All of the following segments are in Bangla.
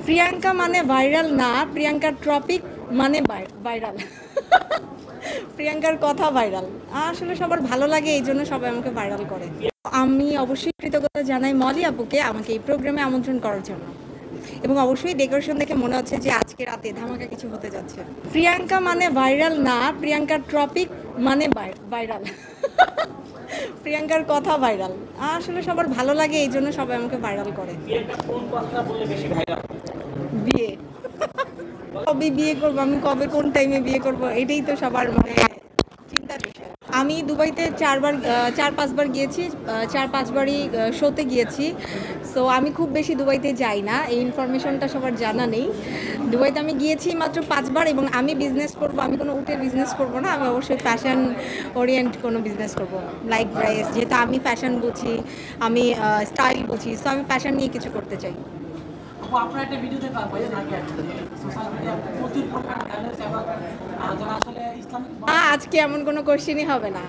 প্রিয়াঙ্কা মানে ভাইরাল না, প্রিয়াঙ্কার টপিক মানে ভাইরাল। প্রিয়াঙ্কার কথা ভাইরাল। আসলে সবার ভালো লাগে, এই জন্য সবাই আমাকে ভাইরাল করে। আমি অবশ্যই কৃতজ্ঞতা জানাই মলি আপুকে আমাকে এই প্রোগ্রামে আমন্ত্রণ করার জন্য, এবং অবশ্যই ডেকোরেশন দেখে মনে হচ্ছে যে আজকে রাতে ধামাকা কিছু হতে যাচ্ছে। প্রিয়াঙ্কা মানে ভাইরাল না, প্রিয়াঙ্কার টপিক মানে ভাইরাল। প্রিয়াঙ্কার কথা ভাইরাল। আসলে সবার ভালো লাগে, এই জন্য সবাই আমাকে ভাইরাল করে। বিয়ে। কবে বিয়ে করবো, আমি কবে কোন টাইমে বিয়ে করব, এটাই তো সবার মানে চিন্তার বিষয়। আমি দুবাইতে 4-5বার গিয়েছি, 4-5বারই শোতে গিয়েছি। সো আমি খুব বেশি দুবাইতে যাই না, এই ইনফরমেশনটা সবার জানা নেই। দুবাইতে আমি গিয়েছি মাত্র 5বার, এবং আমি বিজনেস করব, আমি কোনো উটের বিজনেস করব না, আমি অবশ্যই ফ্যাশন ওরিয়েন্ট কোনো বিজনেস করব, লাইক ড্রেস। যেহেতু আমি ফ্যাশন বুঝি, আমি স্টাইল বুঝি, সো আমি ফ্যাশন নিয়ে কিছু করতে চাই। আপনার একটা ভিডিওতে সোশ্যাল মিডিয়া প্রচুর পরিমাণে ভাইরাল এবং যারা আসলে ইসলামিক আজকে এমন কোনো কোশ্চেনই হবে না,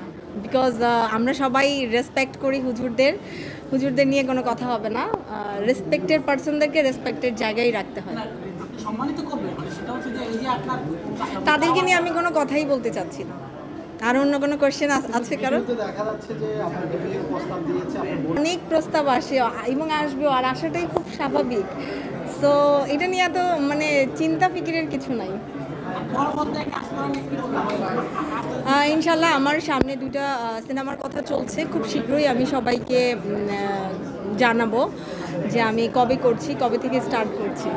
বিকজ আমরা সবাই রেসপেক্ট করি হুজুরদের নিয়ে কোনো কথা হবে না। রেসপেক্টেড পার্সনদেরকে রেসপেক্টেড জায়গায় রাখতে হয়। আপনি সম্মানিত করবেন, মানে সেটা হচ্ছে যে এই যে আপনার তাদেরকে নিয়ে আমি কোনো কথাই বলতে চাচ্ছি না। আর অন্য কোনো কোশ্চেন আছে কারণ? দেখা যাচ্ছে যে আপনাকে বিয়ের প্রস্তাব দিয়েছে, অনেক প্রস্তাব আসে এবং আসবেও, আর আসাটাই খুব স্বাভাবিক। সো এটা নিয়ে তো মানে চিন্তা ফিকিরের কিছু নাই। ইনশাল্লাহ আমার সামনে 2টা সিনেমার কথা চলছে, খুব শীঘ্রই আমি সবাইকে জানাবো যে আমি কবে করছি, কবে থেকে স্টার্ট করছি।